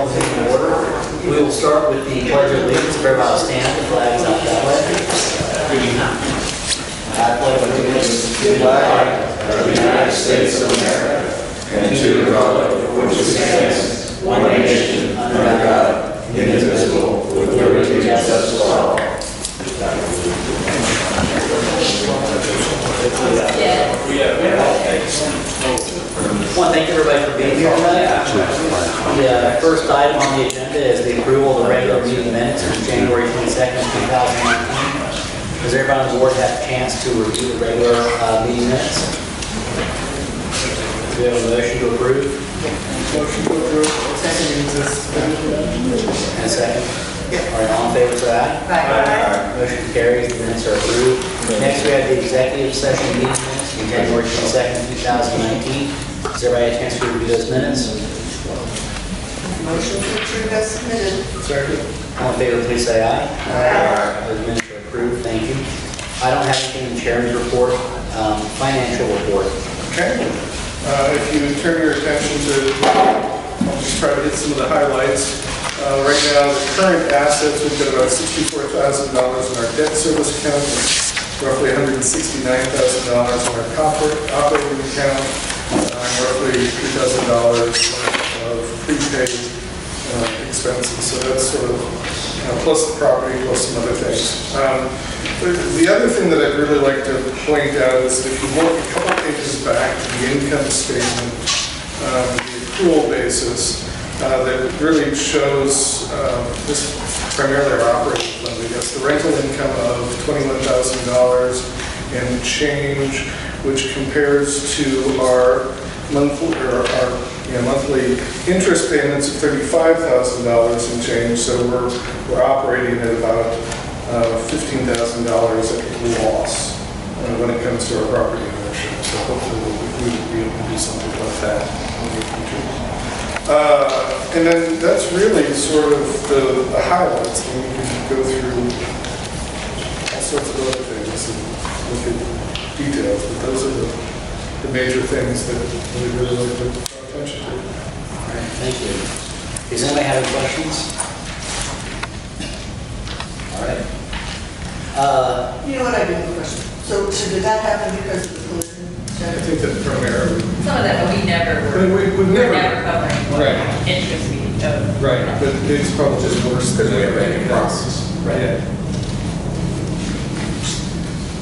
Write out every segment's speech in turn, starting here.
call the meeting to order. We will start with the pledge of allegiance. Everybody will stand. The flag is up that way. I pledge allegiance to the flag of the United States of America and to the republic for which it stands, one nation, under God, indivisible, with liberty and justice for all. I want to thank everybody for being here tonight. The first item on the agenda is the approval of the regular meeting minutes from January 22nd, 2019. Does everybody on the board have a chance to review the regular meeting minutes? Do we have a motion to approve? Motion to approve. And a second? All right, all in favor, say aye. Aye. Motion carries. The minutes are approved. Next, we have the executive session meeting minutes from January 22nd, 2019. Has everybody had a chance to review those minutes? Motion to approve as submitted. Second. All in favor, please say aye. Aye. Those minutes are approved. Thank you. I don't have anything in chairman's report. Financial report. Okay. If you turn your attention to, I'll just try to hit some of the highlights. Right now, the current assets, we've got about $64,000 in our debt service account, roughly $169,000 in our operating account, roughly $3,000 of prepaid expenses. So that's sort of plus the property, plus some other things. The other thing that I'd really like to point out is if you look a couple pages back to the income statement, the accrual basis, that really shows this primarily our operating fund. I guess the rental income of $21,000 and change, which compares to our monthly monthly interest payments of $35,000 and change. So we're operating at about $15,000 at loss when it comes to our property ownership. So hopefully we'll be able to do something about that in the future. And then that's really sort of the highlights. I mean, we can go through all sorts of other things and look at details, but those are the major things that we really like to draw attention to. All right, thank you. Does anybody have any questions? All right. You know what, I do have a question. So did that happen because of the collision? I think that primarily. Some of that, but we never were. We've We're never. never covering what Right. interest we owe. Right, but it's probably just worse than we have any process. Right. Yeah.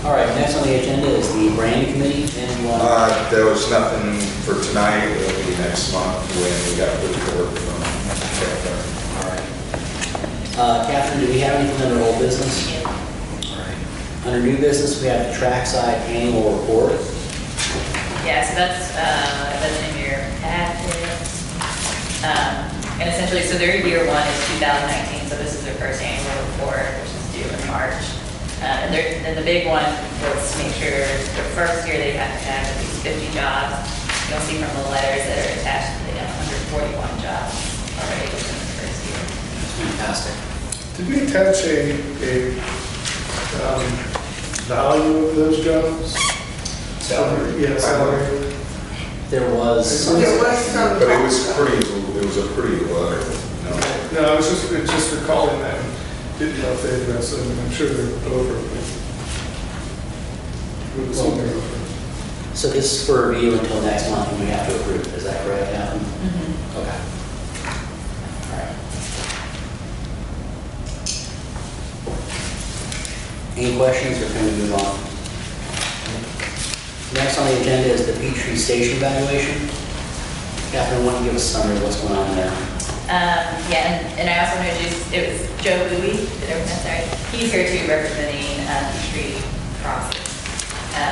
All right, next on the agenda is the branding committee. And you want There was nothing for tonight. It'll be next month when we got the report from All right. Catherine, do we have anything under old business? All right. Under new business, we have the trackside annual report. Yeah, so that's in your packet. And essentially, so their year one is 2019, so this is their first annual report, which is due in March. And the big one was to make sure the first year they have to have at least 50 jobs. You'll see from the letters that are attached to the 141 jobs already within the first year. Fantastic. Did we attach a value of those jobs? Salary? Yeah, salary. There was There was some. But it was a pretty low. No, I was just recalling that. Didn't know if they addressed them. I'm sure they're over. It was somewhere over. So this is for review until next month, and we have to approve it. Is that correct, Catherine? Okay. All right. Any questions, or can we move on? Next on the agenda is the Peachtree Station evaluation. Catherine, why don't you give us a summary of what's going on there? Yeah, and I also introduced, it was Joe Bowie, sorry, he's here too representing Peachtree Crossing.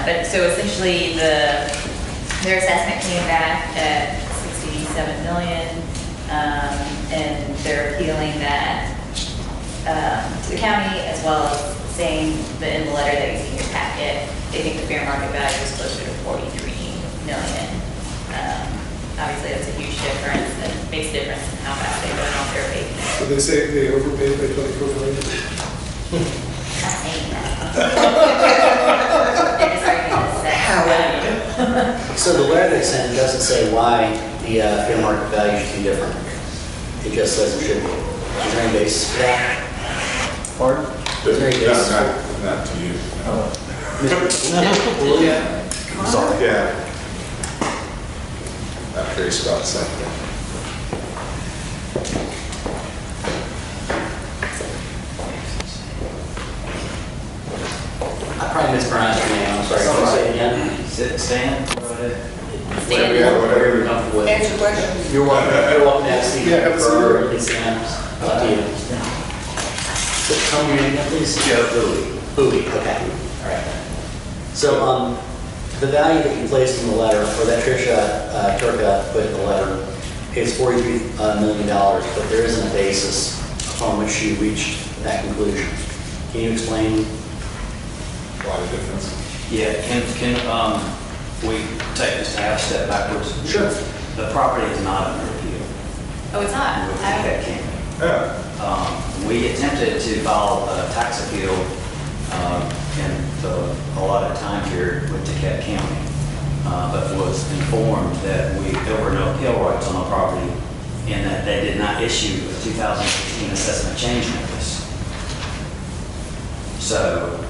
But so essentially their assessment came back at $67 million, and they're appealing that to the county, as well as saying that in the letter that you see in your packet, they think the fair market value is closer to $43 million. Obviously, that's a huge difference, and it makes a difference in how much they run off their payment. So they say they overpaid by $24 million? Not saying that. They're just arguing the set value. So the letter they sent doesn't say why the fair market value should be different. It just says it should be. Is there any basis for that? Pardon? Is there any basis? Not to you. I'm sorry. Yeah. I'm curious about something. I probably mispronounced your name, I'm sorry. Can you say it again? Stan? Whatever, yeah, Whatever you're whatever. comfortable with. Answer questions. You're welcome to have a seat. Yeah, have a seat. Or at least stand. Up to you. So tell me your name again, please. Joe Bowie. Bowie, okay. All right. So, the value that you placed in the letter, or that Tricia Turca put in the letter, is $43 million, but there isn't a basis upon which she reached that conclusion. Can you explain? Why the difference? Yeah, can we take this a half step backwards? Sure. The property is not under appeal. Oh, it's not? With I- DeKalb County. Yeah. We attempted to file a tax appeal in a lot of time period with DeKalb County, but was informed that there were no appeal rights on the property and that they did not issue a 2016 assessment change notice. So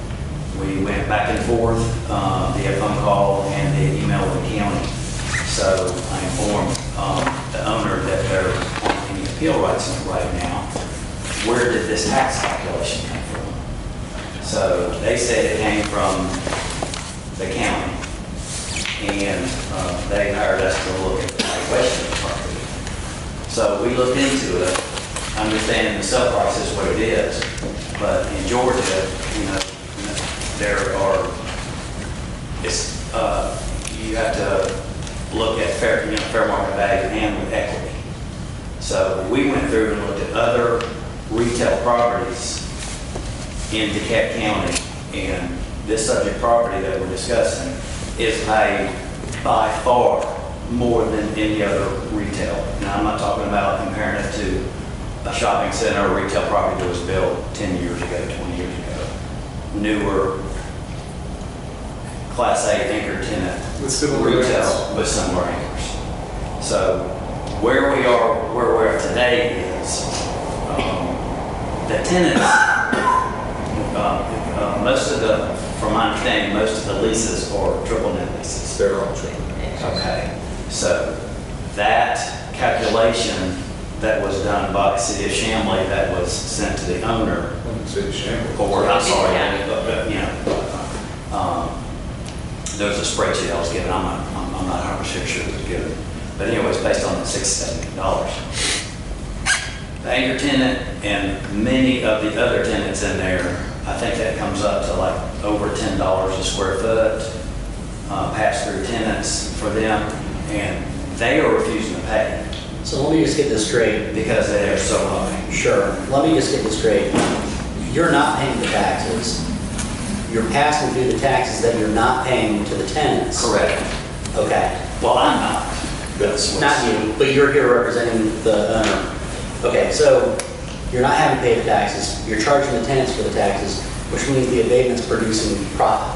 we went back and forth via phone call and via email with the county. So I informed the owner that there aren't any appeal rights in it right now. Where did this tax calculation come from? So they said it came from the county. And they hired us to look at the valuation of the property. So we looked into it, understanding the sale price is what it is. But in Georgia, there are, you have to look at fair market value and with equity. So we went through and looked at other retail properties in DeKalb County, and this subject property that we're discussing is valued by far more than any other retail. Now, I'm not talking about comparing it to a shopping center or retail property that was built 10 years ago, 20 years ago. Newer, Class A anchor tenant With similar retail rents. with similar anchors. So where we're at today is the tenants, from my understanding, most of the leases are triple net leases. They're all triple. Okay, so that calculation that was done by the city of Chamblee that was sent to the owner, City Shambles. or I'm sorry, Yeah. there was a spreadsheet I was given, I'm not 100% sure it was given. But anyway, it's based on the $6 million. The anchor tenant and many of the other tenants in there, I think that comes up to like over $10 a square foot, pass-through tenants for them, and they are refusing to pay So let me just get this straight. because they are so high. Sure. Let me just get this straight. You're not paying the taxes. You're passing through the taxes that you're not paying to the tenants. Correct. Okay. Well, I'm not. That's what's- Not you, but you're here representing the owner. Okay, so you're not having to pay the taxes. You're charging the tenants for the taxes, which means the abatement's producing profit.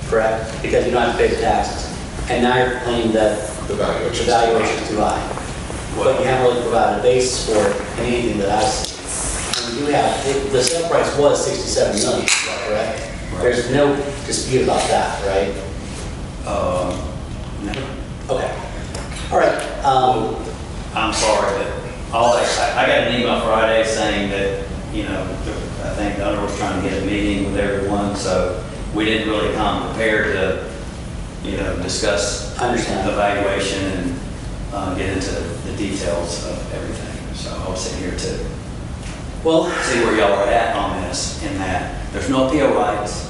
Correct? Because you don't have to pay the taxes. And now you're complaining that The valuation. the valuation is too high. But you haven't really provided a basis for it in anything that I've seen. And you have, the sale price was $67 million, correct? Right. There's no dispute about that, right? No. Okay. All right. I'm sorry, but I got an email Friday saying that, I think the owner was trying to get a meeting with everyone, so we didn't really come prepared to, discuss I understand. the valuation and get into the details of everything. So I was sitting here to Well, see where y'all are at on this, in that there's no appeal rights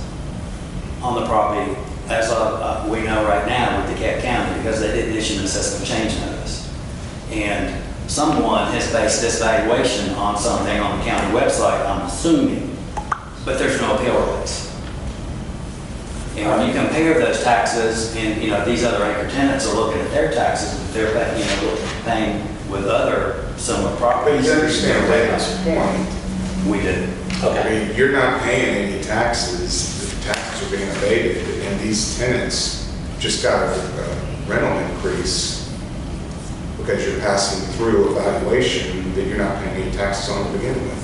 on the property as we know right now with DeKalb County because they didn't issue an assessment change notice. And someone has based this valuation on something on the county website, I'm assuming, but there's no appeal rights. And when you compare those taxes, and these other anchor tenants are looking at their taxes, they're paying with other similar But properties. you understand David's point. We do. I okay. mean, you're not paying any taxes, the taxes are being abated, and these tenants just got a rental increase because you're passing through a valuation that you're not paying any taxes on to begin with.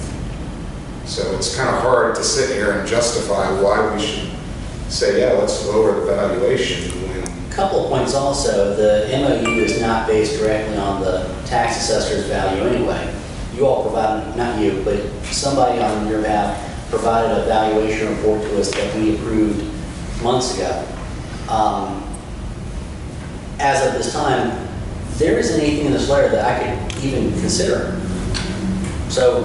So it's kind of hard to sit here and justify why we should say, yeah, let's lower the valuation when. Couple of points also, the MOU is not based directly on the tax assessor's value anyway. You all provided, not you, but somebody on your behalf provided a valuation report to us that we approved months ago. As of this time, there isn't anything in this letter that I could even consider. So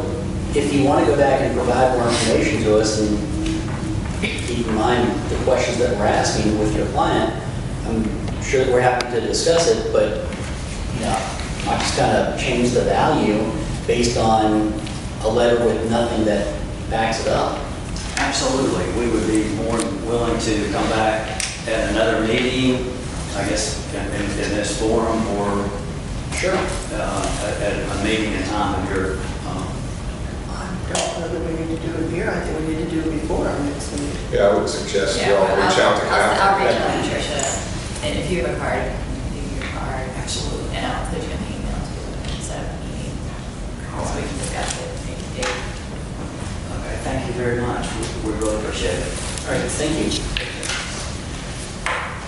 if you want to go back and provide more information to us and keep in mind the questions that we're asking with your client, I'm sure that we're happy to discuss it, but I just kind of changed the value based on a letter with nothing that backs it up. Absolutely. We would be more than willing to come back at another meeting, I guess, in this forum or Sure. at a meeting in time of your. I don't know that we need to do it here. I think we need to do it before our next meeting. Yeah, I would suggest you Yeah, all reach out to I'll reach out Kathy. to Tricia, and if you have a card, leave your card. Absolutely. And I'll put you an email to set up a meeting, so we can discuss it, make a date. Okay, thank you very much. We really appreciate it. All right, thank you.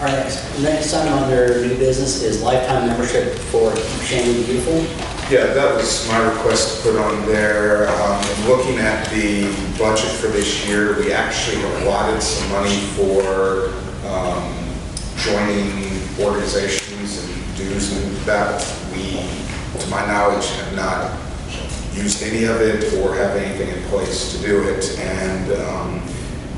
Our next item under new business is lifetime membership for Keep Shanley Beautiful. Yeah, that was my request to put on there. Looking at the budget for this year, we actually have allotted some money for joining organizations and dues and that. We, to my knowledge, have not used any of it or have anything in place to do it. And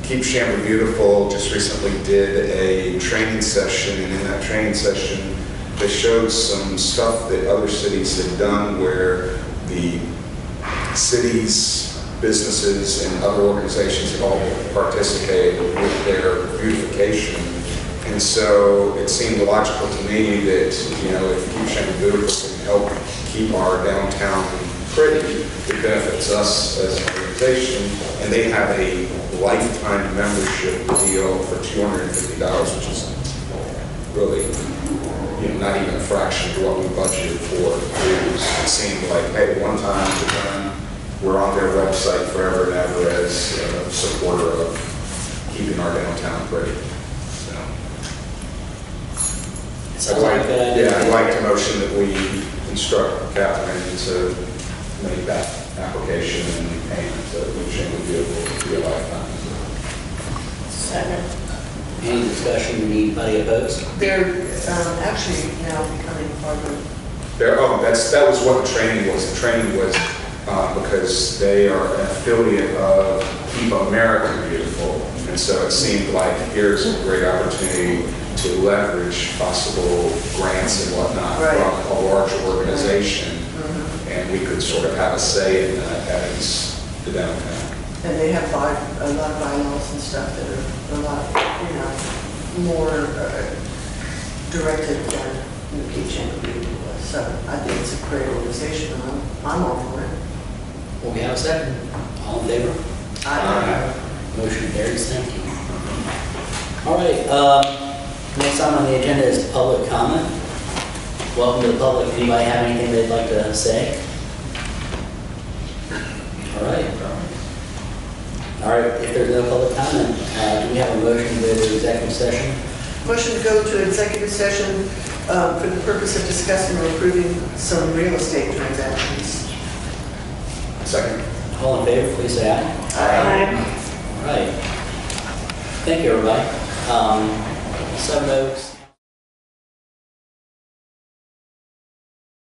Keep Shanley Beautiful just recently did a training session, and in that training session, they showed some stuff that other cities have done where the cities, businesses, and other organizations have all participated with their beautification. And so it seemed logical to me that, if Keep Shanley Beautiful can help keep our downtown pretty, it benefits us as an organization. And they have a lifetime membership deal for $250, which is really not even a fraction of what we budgeted for. It seemed like, hey, one time we're done. We're on their website forever and ever as a supporter of keeping our downtown pretty. Sounds like a good idea. I'd like to motion that we instruct Catherine to make that application and payment to Keep Shanley Beautiful to be a lifetime. Second. Any discussion, anybody opposed? They're actually now becoming part of. That was what the training was. The training was because they are an affiliate of Keep America Beautiful. And so it seemed like here's a great opportunity to leverage possible grants and whatnot from a larger organization. And we could sort of have a say in that as the downtown. And they have bought a lot of vinyls and stuff that are a lot, more directed than Keep Shanley Beautiful was. So I think it's a great organization, and I'm all for it. Will we have a second? All in favor? Motion carries, thank you. All right, next item on the agenda is public comment. Welcome to the public. Anybody have anything they'd like to say? All right. All right, if there's no public comment, do we have a motion to go to executive session? Motion to go to executive session for the purpose of discussing or approving some real estate transactions. Second. All in favor, please say aye. Aye. All right. Thank you, everybody. 7 Oaks.